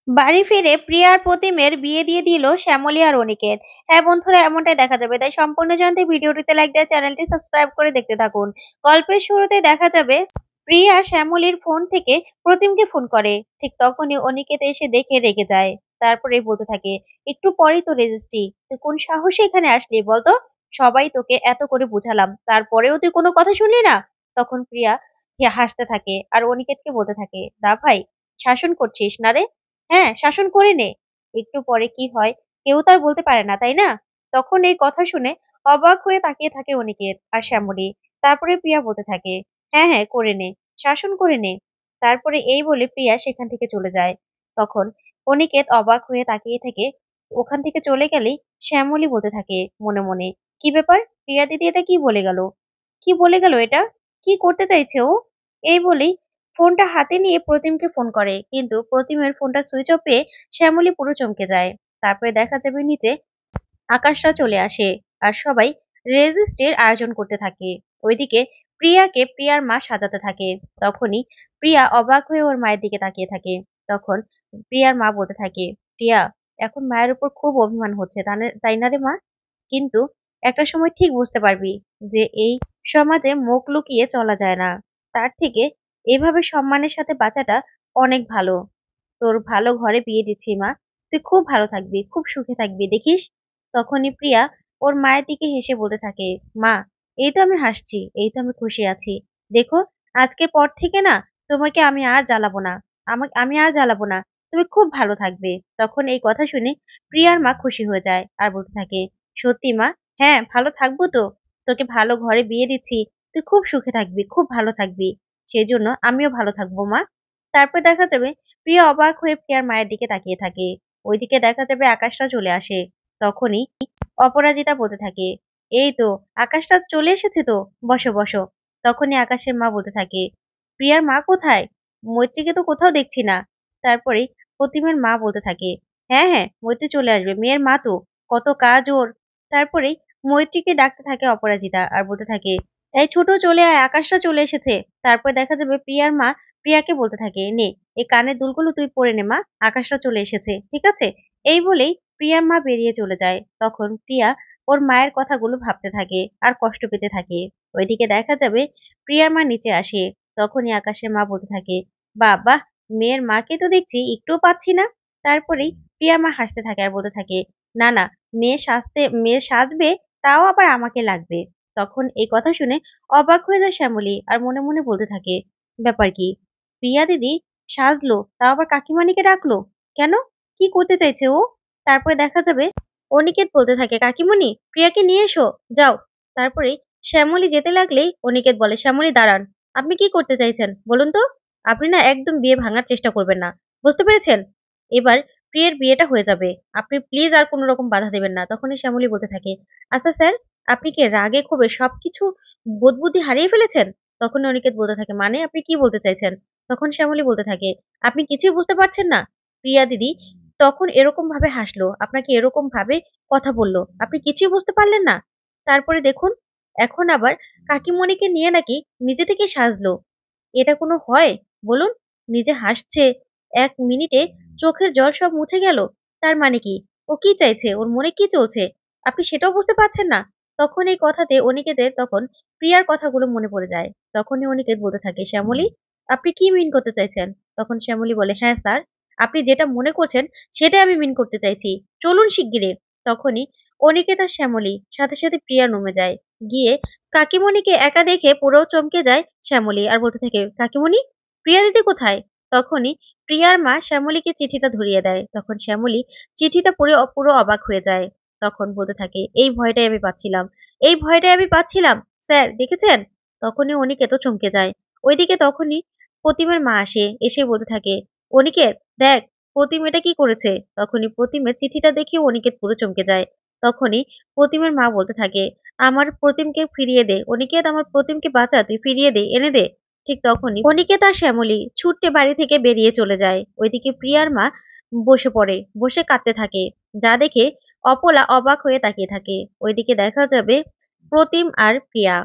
বাড়ি ফিরে প্রিয়া আর প্রতিমের বিয়ে দিয়ে দিল শ্যামলী আর অনিকেত। হ্যাঁ বন্ধুরা, এমনটাই দেখা যাবে, তাই সম্পূর্ণ জানতে ভিডিওটিতে লাইক দিয়ে চ্যানেলটি সাবস্ক্রাইব করে দেখতে থাকুন। গল্পের শুরুতে দেখা যাবে প্রিয়া শ্যামলীর ফোন থেকে প্রতিমকে ফোন করে। ঠিক তখনই অনিকেত এসে দেখে রেগে যায়। তারপরে বলতে থাকে, একটু পরেই তো রেজিস্ট্রি, তুই কোন সাহসে এখানে আসলি বলতো? সবাই তোকে এত করে বুঝালাম, তারপরেও তুই কোনো কথা শুনলি না। তখন প্রিয়া হাসতে থাকে আর অনিকেতকে বলতে থাকে, দা ভাই, শাসন করছিস না রে? হ্যাঁ, শাসন করে নে। একটু পরে কি হয় কেউ তার বলতে পারে না, তাই না? তখন এই কথা শুনে অবাক হয়ে তাকিয়ে থাকে অনিকেত আর শ্যামলী। তারপরে প্রিয়া বলতে থাকে, হ্যাঁ হ্যাঁ করে নে, শাসন করে নে। তারপরে এই বলে প্রিয়া সেখান থেকে চলে যায়। তখন অনিকেত অবাক হয়ে তাকিয়ে থেকে ওখান থেকে চলে গেলেই শ্যামলী বলতে থাকে মনে মনে, কি ব্যাপার, প্রিয়া দিদি এটা কি বলে গেল? কি বলে গেল এটা? কি করতে চাইছে ও? এই বলেই ফোনটা হাতে নিয়ে প্রতিমকে ফোন করে, কিন্তু প্রতিমের ফোনটা সুইচ অফ পেয়ে শ্যামলী পুরো চমকে যায়। তারপরে দেখা যাবে নিচে আকাশরা চলে আসে আর সবাই রেজিস্ট্রির আয়োজন করতে থাকে। ওইদিকে প্রিয়াকে প্রিয়ার মা সাজাতে থাকে। তখনই প্রিয়া অবাক হয়ে ওর মায়ের দিকে তাকিয়ে থাকে। তখন প্রিয়ার মা বলতে থাকে, প্রিয়া, এখন মায়ের উপর খুব অভিমান হচ্ছে, তাই না রে মা? কিন্তু একটা সময় ঠিক বুঝতে পারবি যে এই সমাজে মুখ লুকিয়ে চলা যায় না। তার থেকে এভাবে সম্মানের সাথে বাঁচাটা অনেক ভালো। তোর ভালো ঘরে বিয়ে দিচ্ছি মা, তুই খুব ভালো থাকবি, খুব সুখে থাকবি, দেখিস। তখনই প্রিয়া ওর মায়ের দিকে হেসে বলতে থাকে, মা, এই তো আমি হাসছি, এই তো আমি খুশি আছি। দেখো, আজকের পর থেকে না তোমাকে আমি আর জ্বালাবো না, আমি আর জ্বালাবো না, তুমি খুব ভালো থাকবে। তখন এই কথা শুনে প্রিয়ার মা খুশি হয়ে যায় আর বলতে থাকে, সত্যি মা? হ্যাঁ, ভালো থাকবো তো। তোকে ভালো ঘরে বিয়ে দিচ্ছি, তুই খুব সুখে থাকবি, খুব ভালো থাকবি। সেজন্য আমিও ভালো থাকবো মা। তারপর দেখা যাবে প্রিয়া অবাক হয়ে প্রিয়ার মায়ের দিকে তাকিয়ে থাকে। ওইদিকে দেখা যাবে আকাশটা চলে আসে। তখনই অপরাজিতা বলতে থাকে, এই তো আকাশটা চলে এসেছে তো, বসো বসো। তখনই আকাশের মা বলতে থাকে, প্রিয়ার মা কোথায়? মৈত্রীকে তো কোথাও দেখছি না। তারপরে প্রতিমের মা বলতে থাকে, হ্যাঁ হ্যাঁ, মৈত্রী চলে আসবে, মেয়ের মা তো, কত কাজ ওর। তারপরেই মৈত্রীকে ডাকতে থাকে অপরাজিতা আর বলতে থাকে, এই ছোট চলে আয়, আকাশটা চলে এসেছে। তারপর দেখা যাবে প্রিয়ার মা প্রিয়াকে বলতে থাকে, নে এই কানের দুলগুলো তুই পরে নে মা, আকাশটা চলে এসেছে, ঠিক আছে? এই বলেই প্রিয়ার মা বেরিয়ে চলে যায়। তখন প্রিয়া ওর মায়ের কথাগুলো ভাবতে থাকে আর কষ্ট পেতে থাকে। ওইদিকে দেখা যাবে প্রিয়ার মা নিচে আসে। তখনই আকাশের মা বলতে থাকে, বাবা, মেয়ের মাকে তো দেখছি একটুও পাচ্ছি না। তারপরেই প্রিয়ার মা হাসতে থাকে আর বলতে থাকে, না না, মেয়ে সাজবে, তাও আবার আমাকে লাগবে। তখন এই কথা শুনে অবাক হয়ে যায় শ্যামলী আর মনে মনে বলতে থাকে, ব্যাপার কি? প্রিয়া দিদি সাজলো, তাও আবার কাকিমানিকে ডাকলো কেন? কি করতে চাইছে ও? তারপরে দেখা যাবে অনিকেত বলতে থাকে, কাকিমণি, প্রিয়াকে নিয়ে এসো, যাও। তারপরে শ্যামলী যেতে লাগলেই অনিকেত বলে, শ্যামলী দাঁড়ান, আপনি কি করতে চাইছেন বলুন তো? আপনি না একদম বিয়ে ভাঙার চেষ্টা করবেন না, বুঝতে পেরেছেন? এবার প্রিয়ের বিয়েটা হয়ে যাবে, আপনি প্লিজ আর কোনো রকম বাধা দেবেন না। তখনই শ্যামলী বলতে থাকে, আচ্ছা স্যার, আপনি কি রাগে ক্ষোভে সবকিছু বোধ বুদ্ধি হারিয়ে ফেলেছেন? তখন অনিকেত বলতে থাকে, মানে আপনি কি বলতে চাইছেন? তখন শ্যামলী বলতে থাকে, আপনি কিছুই বুঝতে পারছেন না? প্রিয়া দিদি তখন এরকম ভাবে হাসলো, আপনাকে এরকম ভাবে কথা বললো, আপনি কিছুই বুঝতে পারলেন না? তারপরে দেখুন, এখন আবার কাকিমণিকে নিয়ে নাকি নিজে থেকে সাজলো। এটা কোনো হয় বলুন? নিজে হাসছে, 1 মিনিটে চোখের জল সব মুছে গেল। তার মানে কি? ও কি চাইছে, ওর মনে কি চলছে, আপনি সেটাও বুঝতে পারছেন না? তখন এই কথাতে অনিকেতের তখন প্রিয়ার কথাগুলো মনে পড়ে যায়। তখনই অনিকেত বলতে থাকে, শ্যামলী, আপনি কি মিন করতে চাইছেন? তখন শ্যামলী বলে, হ্যাঁ স্যার, আপনি যেটা মনে করছেন সেটাই আমি মিন করতে চাইছি, চলুন শিগগিরই। তখনই অনিকেত আর শ্যামলী সাথে সাথে প্রিয়া রুমে যায়। গিয়ে কাকিমণিকে একা দেখে পুরো চমকে যায় শ্যামলী আর বলতে থাকে, কাকিমণি, প্রিয়া দিদি কোথায়? তখনই প্রিয়ার মা শ্যামলীকে চিঠিটা ধরিয়ে দেয়। তখন শ্যামলী চিঠিটা পড়ে পুরো অবাক হয়ে যায়। তখন বলতে থাকে, এই ভয়টাই আমি পাচ্ছিলাম, এই ভয়টাই আমি পাচ্ছিলাম, স্যার দেখেছেন? তখনই অনিকেত চমকে যায়। ওইদিকে তখনই প্রতিমের মা আসে, এসে বলতে থাকে, অনিকেত দেখ, প্রতিম এটা কি করেছে। তখনই প্রতিমের চিঠিটা দেখে অনিকেত পুরো চমকে যায়। তখনই প্রতিমের মা বলতে থাকে, আমার প্রতিমকে ফিরিয়ে দে অনিকেত, আমার প্রতিমকে বাঁচা, তুই ফিরিয়ে দে, এনে দে। ঠিক তখনই অনিকেত আর শ্যামলী ছুট্টে বাড়ি থেকে বেরিয়ে চলে যায়। ওইদিকে প্রিয়ার মা বসে পড়ে, বসে কাঁদতে থাকে। যা দেখে অপলা অবাক হয়ে তাকিয়ে থাকে। ওইদিকে দেখা যাবে প্রতিম আর প্রিয়া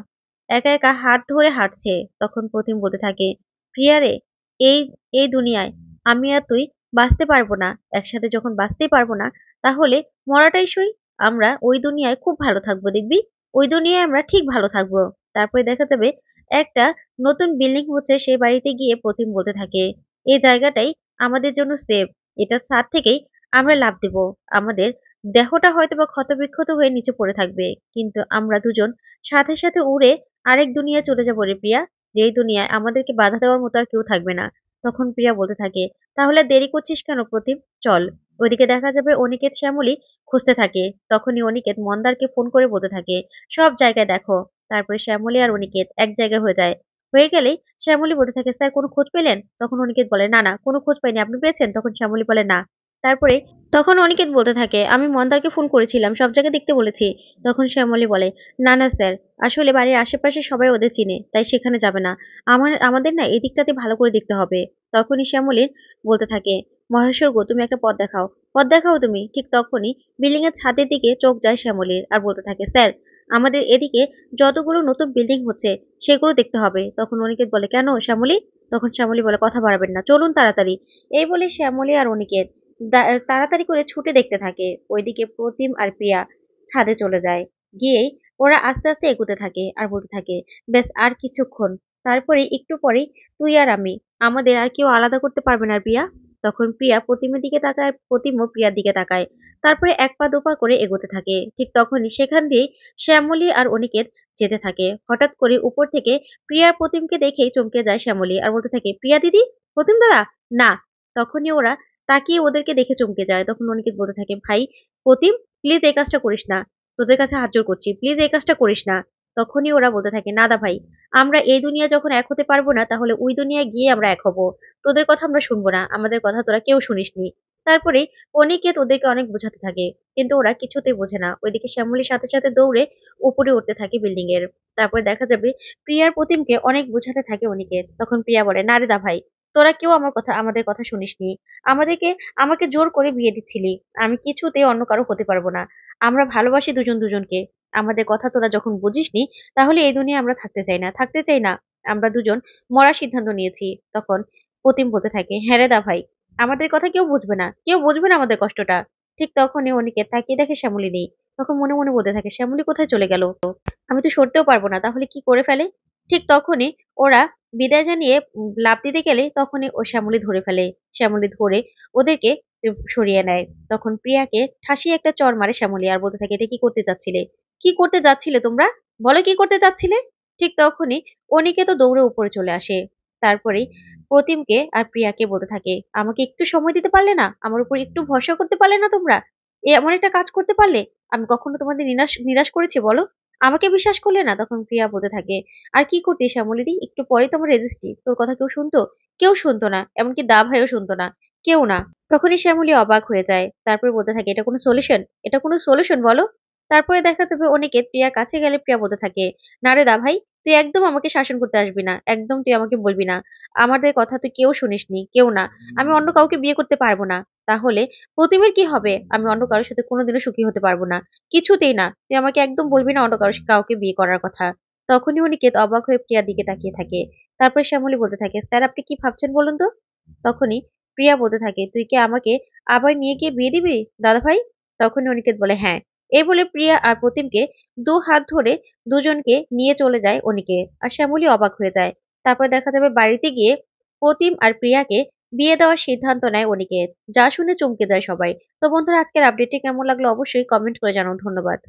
একা একা হাত ধরে হাঁটছে। তখন প্রতিম বলতে থাকে, প্রিয়া রে, এই এই দুনিয়ায় আমি আর তুই বাঁচতে পারবো না, একসাথে যখন বাঁচতেই পারবো না, তাহলে মরাটাই সই। আমরা ওই দুনিয়ায় খুব ভালো থাকবো, দেখবি, ওই দুনিয়ায় আমরা ঠিক ভালো থাকবো। তারপরে দেখা যাবে একটা নতুন বিল্ডিং হচ্ছে, সেই বাড়িতে গিয়ে প্রতিম বলতে থাকে, এই জায়গাটাই আমাদের জন্য সেফ, এটা ছাদ থেকেই আমরা লাফ দেব। আমাদের দেহটা হয়তো বা ক্ষতবিক্ষত হয়ে নিচে পড়ে থাকবে, কিন্তু আমরা দুজন সাথে সাথে উড়ে আরেক দুনিয়ায় চলে যাবো রে প্রিয়া, যেই দুনিয়ায় আমাদেরকে বাধা দেওয়ার মতো আর কেউ থাকবে না। তখন প্রিয়া বলতে থাকে, তাহলে দেরি করছিস কেন প্রতিম, চল। ওইদিকে দেখা যাবে অনিকেত শ্যামলী খুঁজতে থাকে। তখনই অনিকেত মন্দারকে ফোন করে বলতে থাকে, সব জায়গায় দেখো। তারপরে শ্যামলী আর অনিকেত এক জায়গায় হয়ে যায়। হয়ে গেলেই শ্যামলী বলতে থাকে, স্যার কোনো খোঁজ পেলেন? তখন অনিকেত বলে, না না, কোনো খোঁজ পাইনি, আপনি পেয়েছেন? তখন শ্যামলী বলে, না। তারপরে তখন অনিকেত বলতে থাকে, আমি মন্দারকে ফোন করেছিলাম, সব জায়গায় দেখতে বলেছি। তখন শ্যামলী বলে, না না স্যার, আসলে বাড়ির আশেপাশে সবাই ওদের চিনে, তাই সেখানে যাবে না। আমাদের না এই দিকটাতে ভালো করে দেখতে হবে। তখনই শ্যামলীর বলতে থাকে, মহেশ্বর গো, তুমি একটা পথ দেখাও, পথ দেখাও তুমি। ঠিক তখনই বিল্ডিং এর ছাদের দিকে চোখ যায় শ্যামলীর, আর বলতে থাকে, স্যার, আমাদের এদিকে যতগুলো নতুন বিল্ডিং হচ্ছে সেগুলো দেখতে হবে। তখন অনিকেত বলে, কেন শ্যামলী? তখন শ্যামলী বলে, কথা বাড়াবেন না, চলুন তাড়াতাড়ি। এই বলে শ্যামলী আর অনিকেত তাড়াতাড়ি করে ছুটে দেখতে থাকে। ওইদিকে প্রতিম আর প্রিয়া ছাদে চলে যায়। গিয়েই ওরা আস্তে আস্তে এগোতে থাকে আর বলতে থাকে, বেশ আর কিছুক্ষণ, তারপরে একটু পরেই তুই আর আমি, আমাদের আর কেউ আলাদা করতে পারবে না প্রিয়া। তখন প্রিয়া প্রতিমের দিকে তাকায়, প্রতিমও প্রিয়ার দিকে তাকায়। তারপরে এক পা দুপা করে এগোতে থাকে। ঠিক তখনই সেখান দিয়ে শ্যামলী আর অনিকেত যেতে থাকে। হঠাৎ করে উপর থেকে প্রিয়ার প্রতিমকে দেখেই চমকে যায় শ্যামলী আর বলতে থাকে, প্রিয়া দিদি, প্রতিম দাদা, না। তখনই ওরা তাকিয়ে ওদেরকে দেখে চমকে যায়। তখন অনিকেত বলতে থাকে, ভাই প্রতিম, প্লিজ এই কাজটা করিস না, তোদের কাছে হাত জোড় করছি, প্লিজ এই কাজটা করিস না। তখনই ওরা বলতে থাকে, না দা ভাই, আমরা এই দুনিয়া যখন এক হতে পারবো না, তাহলে ওই দুনিয়ায় গিয়ে আমরা এক হবো। তোদের কথা আমরা শুনবো না, আমাদের কথা তোরা কেউ শুনিসনি। তারপরে অনিকেত ওদেরকে অনেক বোঝাতে থাকে, কিন্তু ওরা কিছুতেই বোঝে না। ওইদিকে শ্যামলীর সাথে সাথে দৌড়ে উপরে উঠতে থাকে বিল্ডিং এর। তারপরে দেখা যাবে প্রিয়ার প্রতিমকে অনেক বোঝাতে থাকে অনিকেত। তখন প্রিয়া বলে, না রে দা ভাই, তোরা কেউ আমাদের কথা শুনিসনি। আমাদেরকে আমাকে জোর করে বিয়ে দিচ্ছিলি, আমি কিছুতেই অন্য কারো হতে পারবো না। আমরা ভালোবাসি দুজন দুজনকে, আমাদের কথা তোরা যখন বুঝিসনি, তাহলে এই দুনিয়া আমরা থাকতে চাই না, থাকতে চাই না। আমরা দুজন মরার সিদ্ধান্ত নিয়েছি। তখন প্রতিম বলতে থাকে, হ্যাঁ রে দা ভাই, আমাদের কথা কেউ বুঝবে না, কেউ বুঝবে না আমাদের কষ্টটা। ঠিক তখনই অনিকেত তাকিয়ে দেখে শ্যামলী নেই। তখন মনে মনে বলতে থাকে, শ্যামলী কোথায় চলে গেল? আমি তো সরতেও পারবো না, তাহলে কি করে ফেলে? ঠিক তখনই ওরা বিদায় জানিয়ে লাফ দিতে গেলে তখনই ও শ্যামলী ধরে ফেলে। শ্যামলী ধরে ওদেরকে সরিয়ে নেয়। তখন প্রিয়াকে ঠাসিয়ে একটা চড় মারে শ্যামলী আর বলতে থাকে, এটা কি করতে যাচ্ছিলে? কি করতে যাচ্ছিলে তোমরা? বলো কি করতে যাচ্ছিলে? ঠিক তখনই অনিকেত তো দৌড়ে উপরে চলে আসে। তারপরে প্রতিমকে আর প্রিয়াকে বলতে থাকে, আমাকে একটু সময় দিতে পারলে না? আমার উপর একটু ভরসা করতে পারলে না তোমরা? এমন একটা কাজ করতে পারলে? আমি কখনো তোমাদের নিরাশ নিরাশ করেছি বলো? আমাকে বিশ্বাস করলে না? তখন প্রিয়া বলতে থাকে, আর কি করতে শ্যামলীদি, একটু পরে তোমার রেজিস্ট্রি, তোর কথা কেউ শুনতো? কেউ শুনতো না, এমনকি দা ভাইও শুনতো না, কেউ না। তখনই শ্যামলী অবাক হয়ে যায়। তারপরে বলতে থাকে, এটা কোনো সলিউশন? এটা কোনো সলিউশন বলো? তারপরে দেখা যাবে অনিকেত প্রিয়ার কাছে গেলে প্রিয়া বলতে থাকে, না রে দা ভাই, তুই একদম আমাকে শাসন করতে আসবি না, একদম তুই আমাকে বলবি না। আমাদের কথা তুই কেউ শুনিসনি, কেউ না। আমি অন্য কাউকে বিয়ে করতে পারবো না। তাহলে প্রতিমের কি হবে? আমি অন্য কারোর সাথে কোনোদিনও সুখী হতে পারবো না, কিছুতেই না। তুই আমাকে একদম বলবি না অন্য কাউকে বিয়ে করার কথা। তখনই অনিকেত অবাক হয়ে প্রিয়ার দিকে তাকিয়ে থাকে। তারপরে শ্যামলী বলতে থাকে, স্যার আপনি কি ভাবছেন বলুন তো? তখনই প্রিয়া বলতে থাকে, তুই কি আমাকে আবার নিয়ে গিয়ে বিয়ে দিবি দাদা ভাই? তখনই অনিকেত বলে, হ্যাঁ। এই বলে প্রিয়া আর প্রতিমকে দু হাত ধরে দুজনকে নিয়ে চলে যায় অনিকেত, আর শ্যামলী অবাক হয়ে যায়। তারপর দেখা যাবে বাড়িতে গিয়ে প্রতিম আর প্রিয়াকে বিয়ে দেওয়ার সিদ্ধান্ত নেয় অনিকেত, যা শুনে চমকে যায় সবাই। তো বন্ধুরা, আজকের আপডেটটি কেমন লাগলো অবশ্যই কমেন্ট করে জানাও। ধন্যবাদ।